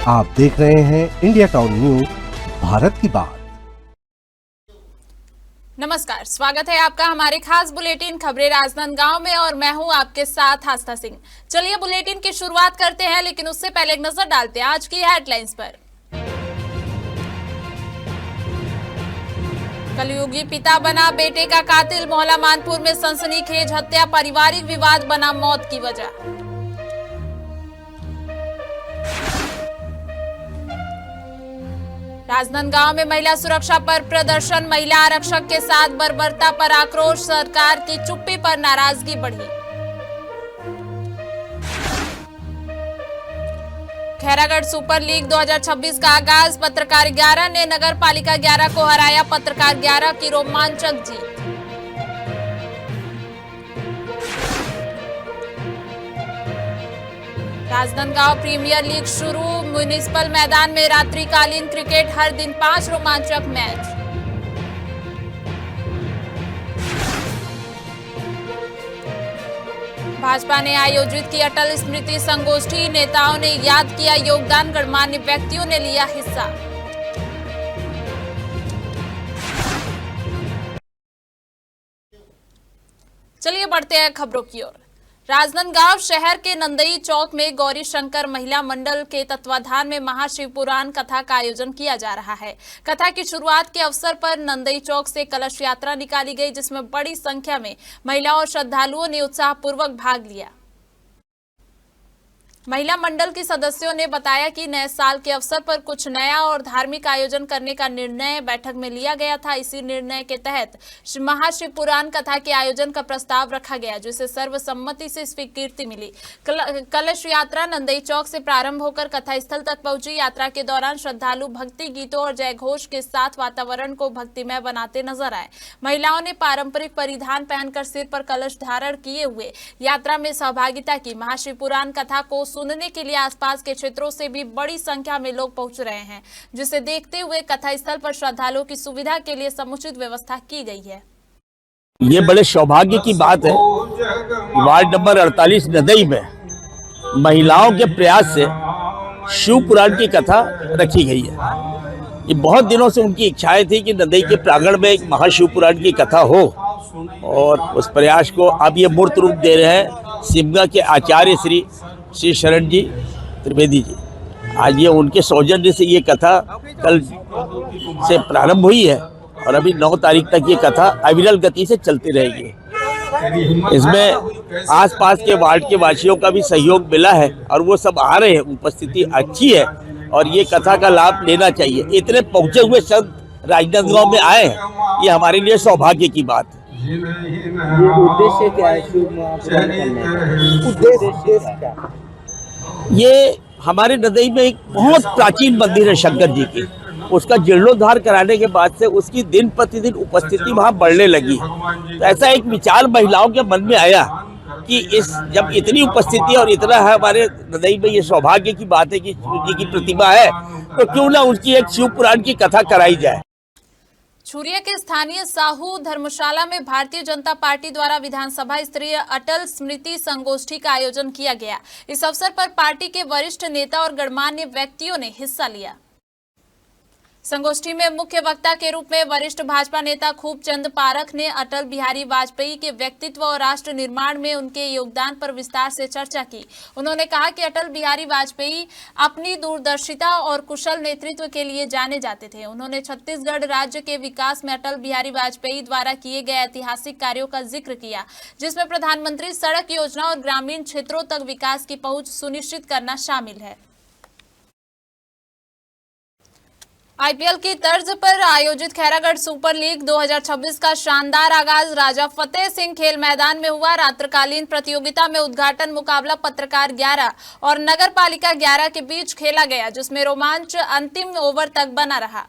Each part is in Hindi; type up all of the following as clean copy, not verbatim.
आप देख रहे हैं इंडिया टाउन न्यूज, भारत की बात। नमस्कार, स्वागत है आपका हमारे खास बुलेटिन खबरें राजनांदगांव में और मैं हूं आपके साथ आस्था सिंह। चलिए बुलेटिन की शुरुआत करते हैं, लेकिन उससे पहले एक नजर डालते हैं आज की हेडलाइंस पर। कलयुगी पिता बना बेटे का कातिल, मोहल्ला मानपुर में सनसनीखेज हत्या, पारिवारिक विवाद बना मौत की वजह। राजनांदगांव में महिला सुरक्षा पर प्रदर्शन, महिला आरक्षक के साथ बर्बरता पर आक्रोश, सरकार की चुप्पी पर नाराजगी बढ़ी। खैरागढ़ सुपर लीग 2026 का आगाज, पत्रकार 11 ने नगर पालिका 11 को हराया, पत्रकार 11 की रोमांचक जीत। राजनांदगांव प्रीमियर लीग शुरू, म्युनिसिपल मैदान में रात्रिकालीन क्रिकेट, हर दिन 5 रोमांचक मैच। भाजपा ने आयोजित की अटल स्मृति संगोष्ठी, नेताओं ने याद किया योगदान, गणमान्य व्यक्तियों ने लिया हिस्सा। चलिए बढ़ते हैं खबरों की ओर। राजनांदगांव शहर के नंदई चौक में गौरी शंकर महिला मंडल के तत्वाधान में महाशिवपुराण कथा का आयोजन किया जा रहा है। कथा की शुरुआत के अवसर पर नंदई चौक से कलश यात्रा निकाली गई, जिसमें बड़ी संख्या में महिलाओं और श्रद्धालुओं ने उत्साहपूर्वक भाग लिया। महिला मंडल की सदस्यों ने बताया कि नए साल के अवसर पर कुछ नया और धार्मिक आयोजन करने का निर्णय बैठक में लिया गया था। इसी निर्णय के तहत महाशिवपुराण कथा के आयोजन का प्रस्ताव रखा गया, जिसे सर्वसम्मति से स्वीकृति मिली। कलश यात्रा नंदई चौक से प्रारंभ होकर कथा स्थल तक पहुंची। यात्रा के दौरान श्रद्धालु भक्ति गीतों और जयघोष के साथ वातावरण को भक्तिमय बनाते नजर आए। महिलाओं ने पारंपरिक परिधान पहनकर सिर पर कलश धारण किए हुए यात्रा में सहभागिता की। महाशिवपुराण कथा को सुनने के लिए आसपास के क्षेत्रों से भी बड़ी संख्या में लोग पहुंच रहे हैं, जिसे देखते हुए कथा स्थल पर श्रद्धालुओं की सुविधा के लिए समुचित व्यवस्था की गई है। ये बड़े सौभाग्य की बात है, वार्ड नंबर 48 नंदई में महिलाओं के प्रयास से शिव पुराण की कथा रखी गई है। ये बहुत दिनों से उनकी इच्छाएं थी कि नंदई के प्रांगण में एक महाशिव पुराण की कथा हो, और उस प्रयास को अब ये मूर्त रूप दे रहे हैं सिमगा के आचार्य श्री शरण जी त्रिवेदी जी। आज ये उनके सौजन्य से ये कथा कल से प्रारंभ हुई है और अभी 9 तारीख तक ये कथा अविरल गति से चलती रहेगी। इसमें आसपास के वार्ड के वासियों का भी सहयोग मिला है और वो सब आ रहे हैं, उपस्थिति अच्छी है और ये कथा का लाभ लेना चाहिए। इतने पहुंचे हुए संत राजनांदगांव में आए हैं, ये हमारे लिए सौभाग्य की बात है। ये उद्देश्य क्या है शिव पुराण करने का? उद्देश्य क्या? ये हमारे नंदई में एक बहुत प्राचीन मंदिर है शंकर जी की, उसका जीर्णोद्धार कराने के बाद से उसकी दिन प्रतिदिन उपस्थिति वहाँ बढ़ने लगी। तो ऐसा एक विचार महिलाओं के मन में आया कि इस जब इतनी उपस्थिति और इतना है हमारे नंदई में, ये सौभाग्य की बात है कि शिव जी की प्रतिमा है, तो क्यों ना उसकी एक शिव पुराण की कथा कराई जाए। छुरिया के स्थानीय साहू धर्मशाला में भारतीय जनता पार्टी द्वारा विधानसभा स्तरीय अटल स्मृति संगोष्ठी का आयोजन किया गया। इस अवसर पर पार्टी के वरिष्ठ नेता और गणमान्य व्यक्तियों ने हिस्सा लिया। संगोष्ठी में मुख्य वक्ता के रूप में वरिष्ठ भाजपा नेता खूबचंद पारख ने अटल बिहारी वाजपेयी के व्यक्तित्व और राष्ट्र निर्माण में उनके योगदान पर विस्तार से चर्चा की। उन्होंने कहा कि अटल बिहारी वाजपेयी अपनी दूरदर्शिता और कुशल नेतृत्व के लिए जाने जाते थे। उन्होंने छत्तीसगढ़ राज्य के विकास में अटल बिहारी वाजपेयी द्वारा किए गए ऐतिहासिक कार्यों का जिक्र किया, जिसमें प्रधानमंत्री सड़क योजना और ग्रामीण क्षेत्रों तक विकास की पहुंच सुनिश्चित करना शामिल है। आईपीएल की तर्ज पर आयोजित खैरागढ़ सुपर लीग 2026 का शानदार आगाज राजा फतेह सिंह खेल मैदान में हुआ। रात्रिकालीन प्रतियोगिता में उद्घाटन मुकाबला पत्रकार 11 और नगर पालिका 11 के बीच खेला गया, जिसमें रोमांच अंतिम ओवर तक बना रहा।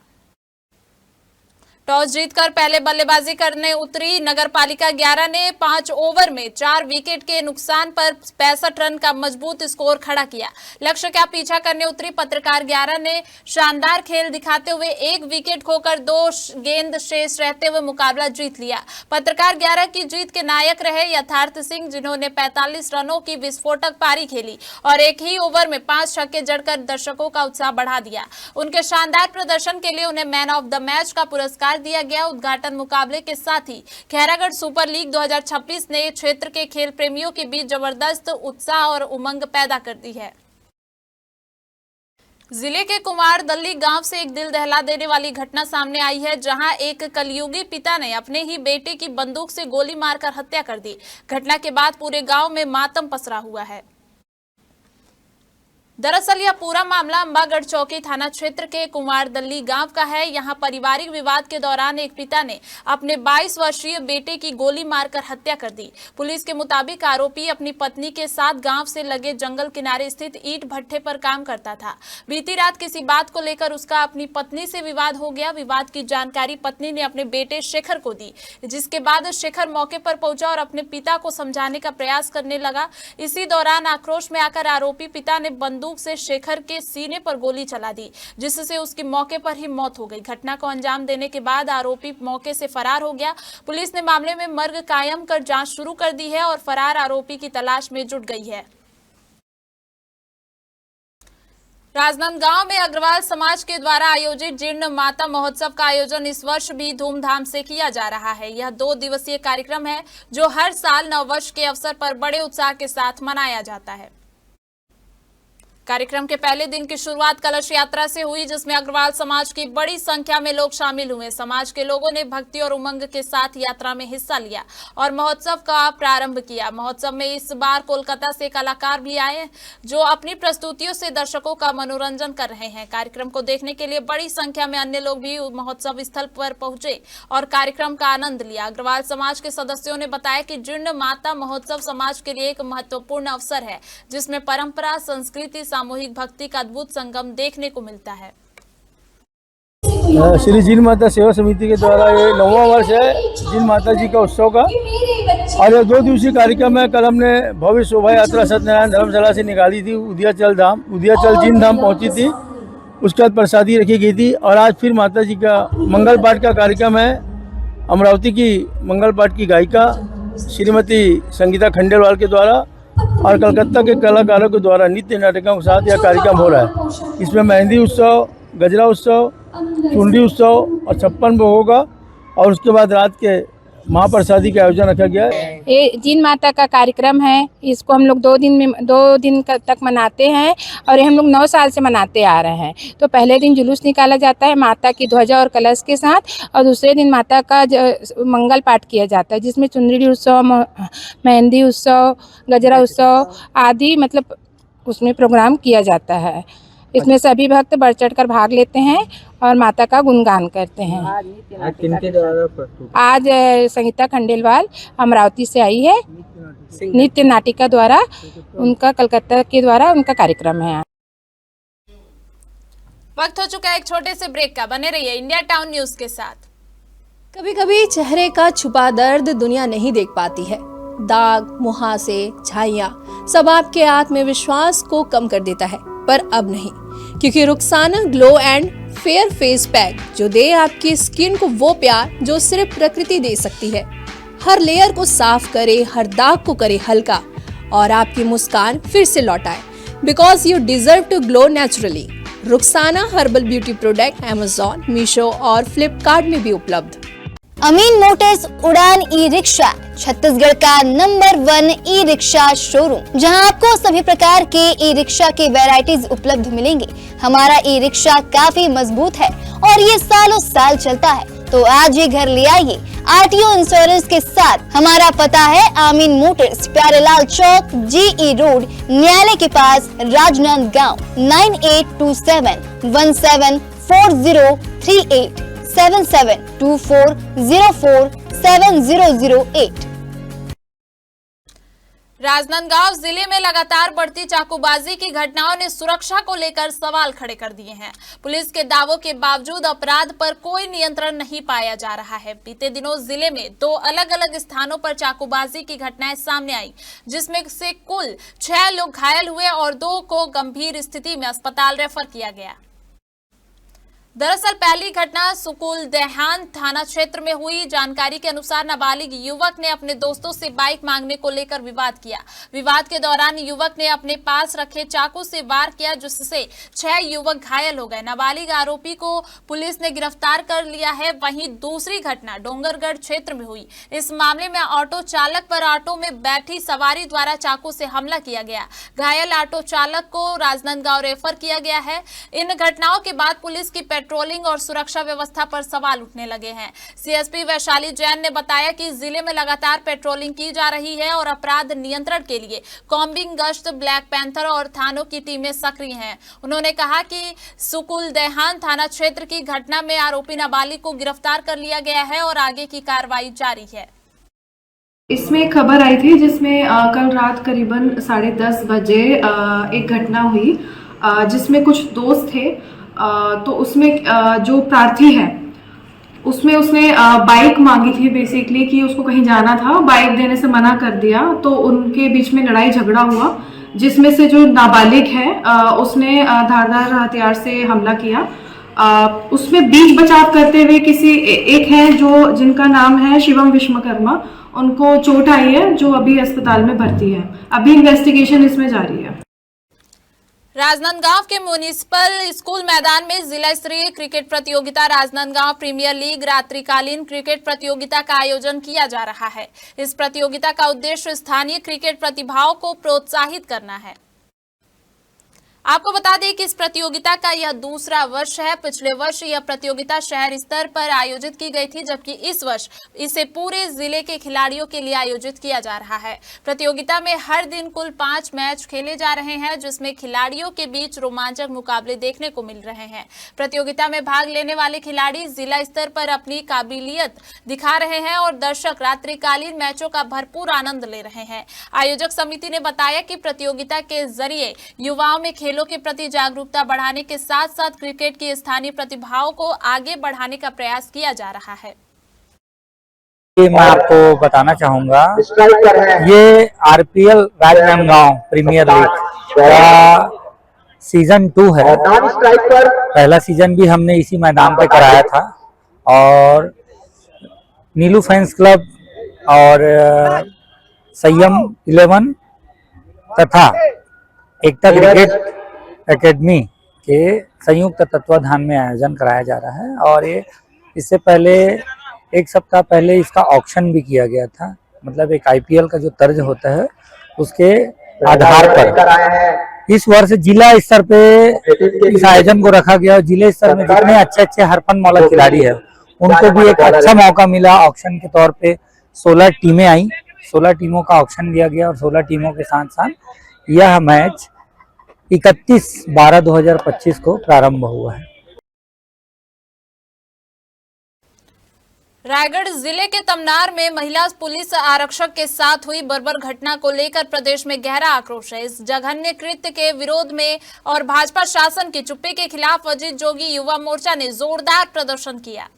टॉस जीतकर पहले बल्लेबाजी करने उतरी नगरपालिका 11 ने 5 ओवर में 4 विकेट के नुकसान पर 65 रन का मजबूत स्कोर खड़ा किया। लक्ष्य का पीछा करने उतरी पत्रकार 11 ने शानदार खेल दिखाते हुए 1 विकेट खोकर 2 गेंद शेष रहते हुए मुकाबला जीत लिया। पत्रकार 11 की जीत के नायक रहे यथार्थ सिंह, जिन्होंने 45 रनों की विस्फोटक पारी खेली और एक ही ओवर में 5 छक्के जड़कर दर्शकों का उत्साह बढ़ा दिया। उनके शानदार प्रदर्शन के लिए उन्हें मैन ऑफ द मैच का पुरस्कार दिया गया। उद्घाटन मुकाबले के साथ ही खैरागढ़ सुपर लीग 2026 ने क्षेत्र के खेल प्रेमियों के बीच जबरदस्त उत्साह और उमंग पैदा कर दी है। जिले के कुमारदल्ली गांव से एक दिल दहला देने वाली घटना सामने आई है, जहां एक कलयुगी पिता ने अपने ही बेटे की बंदूक से गोली मारकर हत्या कर दी। घटना के बाद पूरे गांव में मातम पसरा हुआ है। दरअसल यह पूरा मामला अंबागढ़ चौकी थाना क्षेत्र के कुमारदल्ली गांव का है। यहां पारिवारिक विवाद के दौरान एक पिता ने अपने 22 वर्षीय बेटे की गोली मारकर हत्या कर दी। पुलिस के मुताबिक आरोपी अपनी पत्नी के साथ गांव से लगे जंगल किनारे स्थित ईंट भट्ठे पर काम करता था। बीती रात किसी बात को लेकर उसका अपनी पत्नी से विवाद हो गया। विवाद की जानकारी पत्नी ने अपने बेटे शेखर को दी, जिसके बाद शेखर मौके पर पहुंचा और अपने पिता को समझाने का प्रयास करने लगा। इसी दौरान आक्रोश में आकर आरोपी पिता ने बंदूक से शेखर के सीने पर गोली चला दी, जिससे उसकी मौके पर ही मौत हो गई। घटना को अंजाम देने के बाद आरोपी मौके से फरार हो गया। पुलिस ने मामले में मर्ग कायम कर जांच शुरू कर दी है और फरार आरोपी की तलाश में जुट गई है। राजनांदगांव में अग्रवाल समाज के द्वारा आयोजित जीर्ण माता महोत्सव का आयोजन इस वर्ष भी धूमधाम से किया जा रहा है। यह 2 दिवसीय कार्यक्रम है जो हर साल नववर्ष के अवसर पर बड़े उत्साह के साथ मनाया जाता है। कार्यक्रम के पहले दिन की शुरुआत कलश यात्रा से हुई, जिसमें अग्रवाल समाज की बड़ी संख्या में लोग शामिल हुए। समाज के लोगों ने भक्ति और उमंग के साथ यात्रा में हिस्सा लिया और महोत्सव का प्रारंभ किया। महोत्सव में इस बार कोलकाता से कलाकार भी आए, जो अपनी प्रस्तुतियों से दर्शकों का मनोरंजन कर रहे हैं। कार्यक्रम को देखने के लिए बड़ी संख्या में अन्य लोग भी महोत्सव स्थल पर पहुंचे और कार्यक्रम का आनंद लिया। अग्रवाल समाज के सदस्यों ने बताया कि जीर्ण माता महोत्सव समाज के लिए एक महत्वपूर्ण अवसर है, जिसमें परंपरा, संस्कृति, सामूहिक भक्ति का अद्भुत संगम देखने को मिलता है। श्री जीर्ण माता सेवा समिति के द्वारा ये 9वां वर्ष है जीर्ण माता जी का उत्सव का, और ये 2 दिवसीय कार्यक्रम है। कल हमने भव्य शोभा यात्रा सत्यनारायण धर्मशाला से निकाली थी, उदियाचल जीर्ण धाम पहुंची थी। उसके बाद प्रसादी रखी गई थी और आज फिर माता जी का मंगल पाठ का कार्यक्रम है। अमरावती की मंगल पाठ की गायिका श्रीमती संगीता खंडेलवाल के द्वारा और कलकत्ता के कलाकारों के द्वारा नित्य नाटकों के साथ यह कार्यक्रम हो रहा है। इसमें मेहंदी उत्सव, गजरा उत्सव, चुंडी उत्सव और 56 भोग होगा और उसके बाद रात के महाप्रसादी का आयोजन रखा गया है। ये जीर्ण माता का कार्यक्रम है, इसको हम लोग 2 दिन तक मनाते हैं और ये हम लोग 9 साल से मनाते आ रहे हैं। तो पहले दिन जुलूस निकाला जाता है माता की ध्वजा और कलश के साथ, और दूसरे दिन माता का मंगल पाठ किया जाता है, जिसमें चुनरी उत्सव, मेहंदी उत्सव, गजरा उत्सव आदि मतलब उसमें प्रोग्राम किया जाता है। इसमें सभी भक्त बढ़ चढ़ कर भाग लेते हैं और माता का गुणगान करते हैं। आज किनके द्वारा प्रस्तुत? आज संगीता खंडेलवाल अमरावती से आई है, नित्य नाटिका द्वारा, उनका कलकत्ता के द्वारा उनका कार्यक्रम है। वक्त हो चुका है एक छोटे से ब्रेक का। बने रहिए इंडिया टाउन न्यूज के साथ। कभी कभी चेहरे का छुपा दर्द दुनिया नहीं देख पाती है। दाग, मुहासे, झाइयाँ सब आपके आत्मविश्वास को कम कर देता है, पर अब नहीं, क्योंकि Rukhsana glow and fair face pack जो दे आपकी स्किन को वो प्यार जो सिर्फ प्रकृति दे सकती है। हर लेयर को साफ करे, हर दाग को करे हल्का और आपकी मुस्कान फिर से लौटाए, because you deserve to glow naturally. Rukhsana herbal beauty product Amazon, Meesho और फ्लिपकार्ट में भी उपलब्ध। अमीन मोटर्स उड़ान ई रिक्शा छत्तीसगढ़ का नंबर 1 ई रिक्शा शोरूम, जहां आपको सभी प्रकार के ई रिक्शा के वैरायटीज उपलब्ध मिलेंगे। हमारा ई रिक्शा काफी मजबूत है और ये सालों साल चलता है, तो आज ही घर ले आइए आरटीओ इंश्योरेंस के साथ। हमारा पता है अमीन मोटर्स, प्यारेलाल चौक, जीई रोड, न्यायालय के पास, राजनांदगांव। 9827 174038 7724047008। राजनांदगांव जिले में लगातार बढ़ती चाकूबाजी की घटनाओं ने सुरक्षा को लेकर सवाल खड़े कर दिए हैं। पुलिस के दावों के बावजूद अपराध पर कोई नियंत्रण नहीं पाया जा रहा है। बीते दिनों जिले में 2 अलग-अलग स्थानों पर चाकूबाजी की घटनाएं सामने आई, जिसमें से कुल 6 लोग घायल हुए और 2 को गंभीर स्थिति में अस्पताल रेफर किया गया। दरअसल पहली घटना सुकुल देहान थाना क्षेत्र में हुई। जानकारी के अनुसार नाबालिग युवक ने अपने दोस्तों से बाइक मांगने को लेकर विवाद किया। विवाद के दौरान युवक ने अपने पास रखे चाकू से वार किया, जिससे 6 युवक घायल हो गए। नाबालिग आरोपी को पुलिस ने गिरफ्तार कर लिया है। वहीं दूसरी घटना डोंगरगढ़ क्षेत्र में हुई। इस मामले में ऑटो चालक पर ऑटो में बैठी सवारी द्वारा चाकू से हमला किया गया। घायल ऑटो चालक को राजनांदगांव रेफर किया गया है। इन घटनाओं के बाद पुलिस की पेट्रोलिंग और सुरक्षा व्यवस्था पर सवाल उठने लगे हैं। सीएसपी वैशाली जैन ने बताया कि जिले में लगातार पेट्रोलिंग की जा रही है और अपराध नियंत्रण के लिए कॉम्बिंग गश्त, ब्लैक पैंथर और थानों की टीमें सक्रिय हैं। उन्होंने कहा कि सुकुल देहान थाना क्षेत्र की घटना में आरोपी नाबालिग को गिरफ्तार कर लिया गया है और आगे की कार्रवाई जारी है। इसमें एक खबर आई थी जिसमें कल रात करीबन 10:30 बजे एक घटना हुई जिसमें कुछ दोस्त थे। तो उसमें जो प्रार्थी है उसमें उसने बाइक मांगी थी बेसिकली कि उसको कहीं जाना था। बाइक देने से मना कर दिया तो उनके बीच में लड़ाई झगड़ा हुआ, जिसमें से जो नाबालिग है उसने धारदार हथियार से हमला किया। उसमें बीच बचाव करते हुए किसी एक है जो जिनका नाम है शिवम विश्वकर्मा, उनको चोट आई है जो अभी अस्पताल में भर्ती है। अभी इन्वेस्टिगेशन इसमें जारी है। राजनांदगांव के म्युनिसिपल स्कूल मैदान में जिला स्तरीय क्रिकेट प्रतियोगिता राजनांदगांव प्रीमियर लीग रात्रिकालीन क्रिकेट प्रतियोगिता का आयोजन किया जा रहा है। इस प्रतियोगिता का उद्देश्य स्थानीय क्रिकेट प्रतिभाओं को प्रोत्साहित करना है। आपको बता दें कि इस प्रतियोगिता का यह दूसरा वर्ष है। पिछले वर्ष यह प्रतियोगिता शहर स्तर पर आयोजित की गई थी, जबकि इस वर्ष इसे पूरे जिले के खिलाड़ियों के लिए आयोजित किया जा रहा है। प्रतियोगिता में हर दिन कुल 5 मैच खेले जा रहे हैं, जिसमें खिलाड़ियों के बीच रोमांचक मुकाबले देखने को मिल रहे हैं। प्रतियोगिता में भाग लेने वाले खिलाड़ी जिला स्तर पर अपनी काबिलियत दिखा रहे हैं और दर्शक रात्रिकालीन मैचों का भरपूर आनंद ले रहे हैं। आयोजक समिति ने बताया कि प्रतियोगिता के जरिए युवाओं में खेलों के प्रति जागरूकता बढ़ाने के साथ साथ क्रिकेट की स्थानीय प्रतिभाओं को आगे बढ़ाने का प्रयास किया जा रहा है। मैं आपको बताना चाहूंगा, ये आरपीएल राजनांदगांव प्रीमियर लीग का सीजन 2 है। पहला सीजन भी हमने इसी मैदान पे कराया था और नीलू फैंस क्लब और संयम 11 तथा एकता क्रिकेट एकेडमी के संयुक्त तत्वाधान में आयोजन कराया जा रहा है। और ये इससे पहले 1 सप्ताह पहले इसका ऑक्शन भी किया गया था। मतलब एक आईपीएल का जो तर्ज होता है उसके आधार पर इस वर्ष जिला स्तर पे इस आयोजन को रखा गया और जिले स्तर में जितने अच्छे हरफन मौला खिलाड़ी है उनको भी एक अच्छा मौका मिला। ऑक्शन के तौर पे 16 टीमें आई, 16 टीमों का ऑक्शन दिया गया और 16 टीमों के साथ साथ यह मैच 31/12/2025 को प्रारंभ हुआ है। रायगढ़ जिले के तमनार में महिला पुलिस आरक्षक के साथ हुई बर्बर घटना को लेकर प्रदेश में गहरा आक्रोश है। इस जघन्य कृत्य के विरोध में और भाजपा शासन की चुप्पी के खिलाफ अजीत जोगी युवा मोर्चा ने जोरदार प्रदर्शन किया।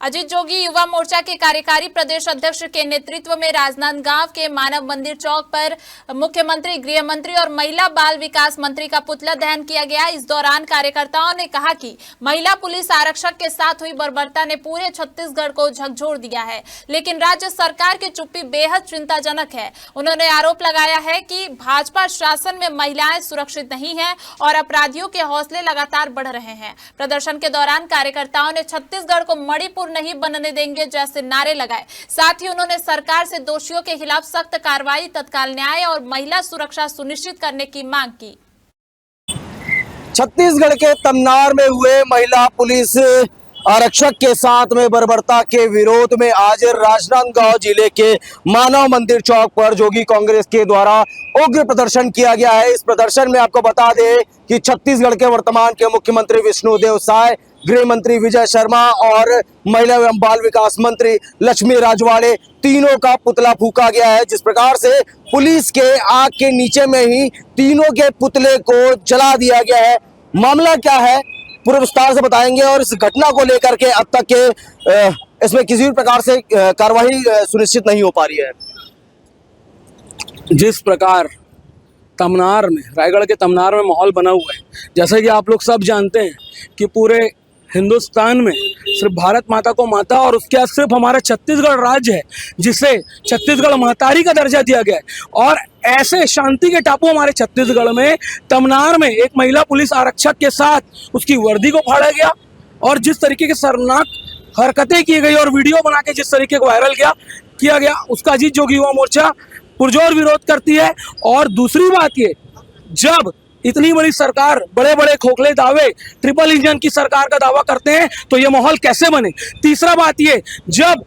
अजीत जोगी युवा मोर्चा के कार्यकारी प्रदेश अध्यक्ष के नेतृत्व में राजनांदगांव के मानव मंदिर चौक पर मुख्यमंत्री, गृह मंत्री और महिला बाल विकास मंत्री का पुतला दहन किया गया। इस दौरान कार्यकर्ताओं ने कहा कि महिला पुलिस आरक्षक के साथ हुई बर्बरता ने पूरे छत्तीसगढ़ को झकझोर दिया है, लेकिन राज्य सरकार की चुप्पी बेहद चिंताजनक है। उन्होंने आरोप लगाया है कि भाजपा शासन में महिलाएं सुरक्षित नहीं है और अपराधियों के हौसले लगातार बढ़ रहे हैं। प्रदर्शन के दौरान कार्यकर्ताओं ने छत्तीसगढ़ को मणिपुर नहीं बनने देंगे जैसे नारे लगाए। साथ ही उन्होंने सरकार से दोषियों के खिलाफ सख्त कार्रवाई, तत्काल न्याय और महिला सुरक्षा सुनिश्चित करने की मांग की। छत्तीसगढ़ के तमनार में हुए महिला पुलिस आरक्षक के साथ में बर्बरता के विरोध में आज राजनांदगांव जिले के मानव मंदिर चौक पर जोगी कांग्रेस के द्वारा उग्र प्रदर्शन किया गया है। इस प्रदर्शन में आपको बता दें कि छत्तीसगढ़ के वर्तमान के मुख्यमंत्री विष्णुदेव साय, गृह मंत्री विजय शर्मा और महिला एवं बाल विकास मंत्री लक्ष्मी राजवाड़े तीनों का पुतला फूका गया है। जिस प्रकार से पुलिस के आग के नीचे में ही तीनों के पुतले को जला दिया गया है। मामला क्या है पूरे विस्तार से बताएंगे और इस घटना को लेकर के अब तक के इसमें किसी भी प्रकार से कार्रवाई सुनिश्चित नहीं हो पा रही है। जिस प्रकार तमनार में, रायगढ़ के तमनार में माहौल बना हुआ है, जैसे कि आप लोग सब जानते हैं कि पूरे हिंदुस्तान में सिर्फ भारत माता को माता और उसके बाद सिर्फ हमारा छत्तीसगढ़ राज्य है जिसे छत्तीसगढ़ महतारी का दर्जा दिया गया है। और ऐसे शांति के टापू हमारे छत्तीसगढ़ में तमनार में एक महिला पुलिस आरक्षक के साथ उसकी वर्दी को फाड़ा गया और जिस तरीके के शर्मनाक हरकतें की गई और वीडियो बना के जिस तरीके को वायरल किया गया उसका अजीत जोगी युवा मोर्चा पुरजोर विरोध करती है। और दूसरी बात ये, जब इतनी बड़ी सरकार बड़े बड़े खोखले दावे ट्रिपल इंजन की सरकार का दावा करते हैं तो ये माहौल कैसे बने। तीसरा बात ये, जब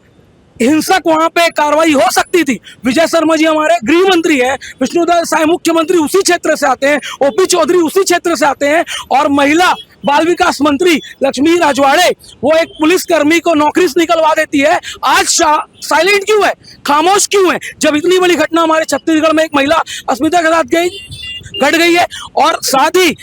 हिंसक वहां पे कार्रवाई हो सकती थी, विजय शर्मा जी हमारे गृह मंत्री हैं, विष्णुदेव साय मुख्यमंत्री उसी क्षेत्र से आते हैं, ओपी चौधरी उसी क्षेत्र से आते हैं और महिला बाल विकास मंत्री लक्ष्मी राजवाड़े वो एक पुलिसकर्मी को नौकरी से निकलवा देती है। आज साइलेंट क्यों है, खामोश क्यों है, जब इतनी बड़ी घटना हमारे छत्तीसगढ़ में एक महिला अस्मिता के साथ घट गई है। और साथ ही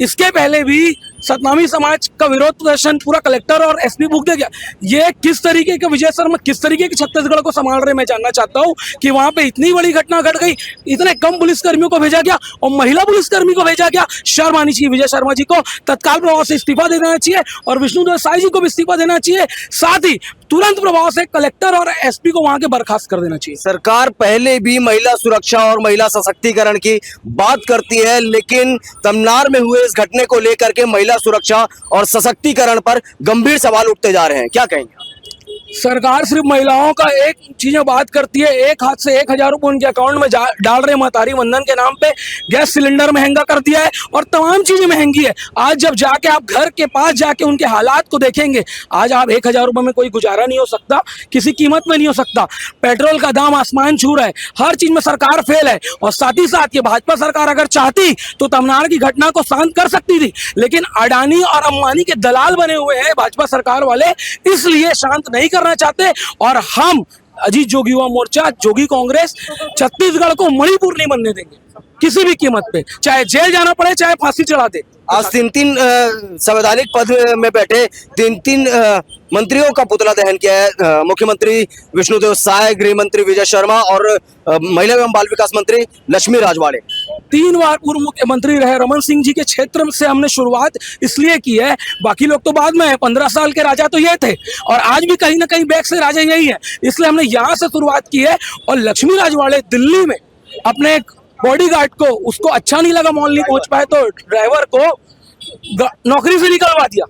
इसके पहले भी सतनामी समाज का विरोध प्रदर्शन पूरा कलेक्टर और एसपी बुक दे गया। ये किस तरीके के विजय शर्मा किस तरीके के छत्तीसगढ़ को संभाल रहे, मैं जानना चाहता हूँ कि वहां पे इतनी बड़ी घटना घट गई, इतने कम पुलिसकर्मियों को भेजा गया और महिला पुलिसकर्मी को भेजा गया। शर्म आनी चाहिए विजय शर्मा जी को, तत्काल प्रभाव से इस्तीफा देना चाहिए और विष्णुदेव साय जी को भी इस्तीफा देना चाहिए। साथ ही तुरंत प्रभाव से कलेक्टर और एसपी को वहां के बर्खास्त कर देना चाहिए। सरकार पहले भी महिला सुरक्षा और महिला सशक्तिकरण की बात करती है, लेकिन तमनार में हुए इस घटने को लेकर के महिला सुरक्षा और सशक्तिकरण पर गंभीर सवाल उठते जा रहे हैं। क्या कहेंगे? सरकार सिर्फ महिलाओं का एक चीजें बात करती है, एक हाथ से 1000 रुपये उनके अकाउंट में डाल रहे महतारी वंदन के नाम पे, गैस सिलेंडर महंगा कर दिया है और तमाम चीजें महंगी है। आज जब जाके आप घर के पास जाके उनके हालात को देखेंगे, आज आप 1000 रुपये में कोई गुजारा नहीं हो सकता, किसी कीमत में नहीं हो सकता। पेट्रोल का दाम आसमान छू रहा है, हर चीज में सरकार फेल है। और साथ ही साथ ये भाजपा सरकार अगर चाहती तो तमनार की घटना को शांत कर सकती थी, लेकिन अडानी और अंबानी के दलाल बने हुए हैं भाजपा सरकार वाले, इसलिए शांत नहीं करना चाहते। और हम अजीत जोगी युवा मोर्चा, जोगी कांग्रेस छत्तीसगढ़ को मणिपुर नहीं बनने देंगे किसी भी कीमत पे, चाहे जेल जाना पड़े चाहे फांसी चढ़ा दे। आज तीन संवैधानिक पद में बैठे तीन मंत्रियों का पुतला दहन किया है। मुख्यमंत्री विष्णुदेव साय, गृह मंत्री विजय शर्मा और महिला एवं बाल विकास मंत्री लक्ष्मी राजवाड़े। 3 बार पूर्व मुख्यमंत्री रहे रमन सिंह जी के क्षेत्र से हमने शुरुआत इसलिए की है, बाकी लोग तो बाद में है। 15 साल के राजा तो ये थे और आज भी कहीं ना कहीं बैक से राजा यही है, इसलिए हमने यहाँ से शुरुआत की है। और लक्ष्मी राजवाड़े दिल्ली में अपने बॉडीगार्ड को, उसको अच्छा नहीं लगा, मॉल नहीं पहुंच पाए तो ड्राइवर को नौकरी से निकलवा दिया,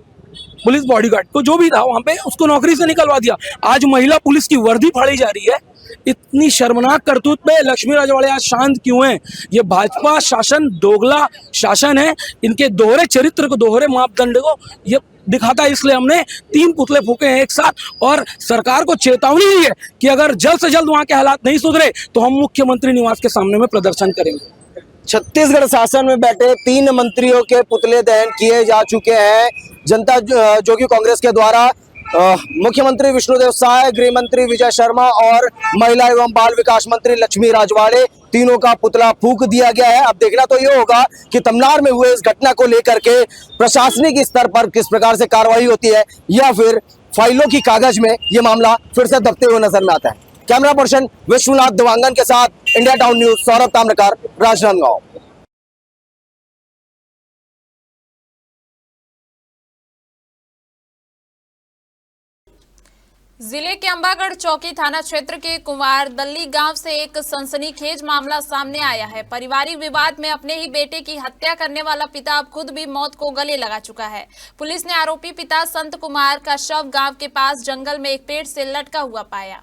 पुलिस बॉडीगार्ड को जो भी था वहां पे उसको नौकरी से निकलवा दिया। आज महिला पुलिस की वर्दी फाड़ी जा रही है। इतनी शर्मनाक करतूत पे लक्ष्मी राजवाड़े आज शांत क्यों हैं? ये भाजपा शासन दोगला शासन है, इनके दोहरे चरित्र को, दोहरे मापदंड को ये दिखाता है। इसलिए हमने 3 पुतले फूके हैं एक साथ और सरकार को चेतावनी दी है कि अगर जल्द से जल्द वहां के हालात नहीं सुधरे तो हम मुख्यमंत्री निवास के सामने में प्रदर्शन करेंगे। छत्तीसगढ़ शासन में बैठे 3 मंत्रियों के पुतले दहन किए जा चुके हैं जनता जोगी कांग्रेस के द्वारा। मुख्यमंत्री विष्णुदेव साय, गृह मंत्री विजय शर्मा और महिला एवं बाल विकास मंत्री लक्ष्मी राजवाड़े, तीनों का पुतला फूंक दिया गया है। अब देखना तो ये होगा कि तमनार में हुए इस घटना को लेकर के प्रशासनिक स्तर पर किस प्रकार से कार्रवाई होती है या फिर फाइलों की कागज में ये मामला फिर से दबते हुए नजर में आता है। कैमरा पर्सन विश्वनाथ दिवांगन के साथ India town news, Saurabh Tamrakar, Rajnandgaon. जिले के अंबागढ़ चौकी थाना क्षेत्र के कुंवारदल्ली गांव से एक सनसनीखेज मामला सामने आया है। पारिवारिक विवाद में अपने ही बेटे की हत्या करने वाला पिता अब खुद भी मौत को गले लगा चुका है। पुलिस ने आरोपी पिता संत कुमार का शव गांव के पास जंगल में एक पेड़ से लटका हुआ पाया।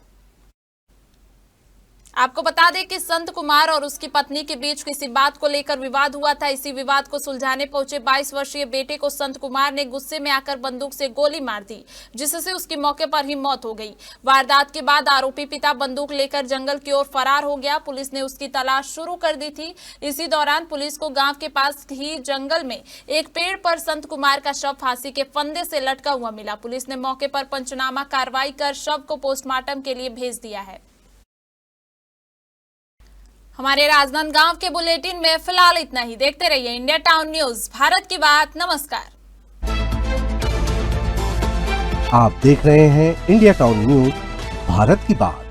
आपको बता दें कि संत कुमार और उसकी पत्नी के बीच किसी बात को लेकर विवाद हुआ था। इसी विवाद को सुलझाने पहुंचे 22 वर्षीय बेटे को संत कुमार ने गुस्से में आकर बंदूक से गोली मार दी, जिससे उसकी मौके पर ही मौत हो गई। वारदात के बाद आरोपी पिता बंदूक लेकर जंगल की ओर फरार हो गया। पुलिस ने उसकी तलाश शुरू कर दी थी। इसी दौरान पुलिस को गांव के पास ही जंगल में एक पेड़ पर संत कुमार का शव फांसी के फंदे से लटका हुआ मिला। पुलिस ने मौके पर पंचनामा कार्रवाई कर शव को पोस्टमार्टम के लिए भेज दिया है। हमारे राजनांदगांव के बुलेटिन में फिलहाल इतना ही। देखते रहिए इंडिया टाउन न्यूज, भारत की बात। नमस्कार। आप देख रहे हैं इंडिया टाउन न्यूज, भारत की बात।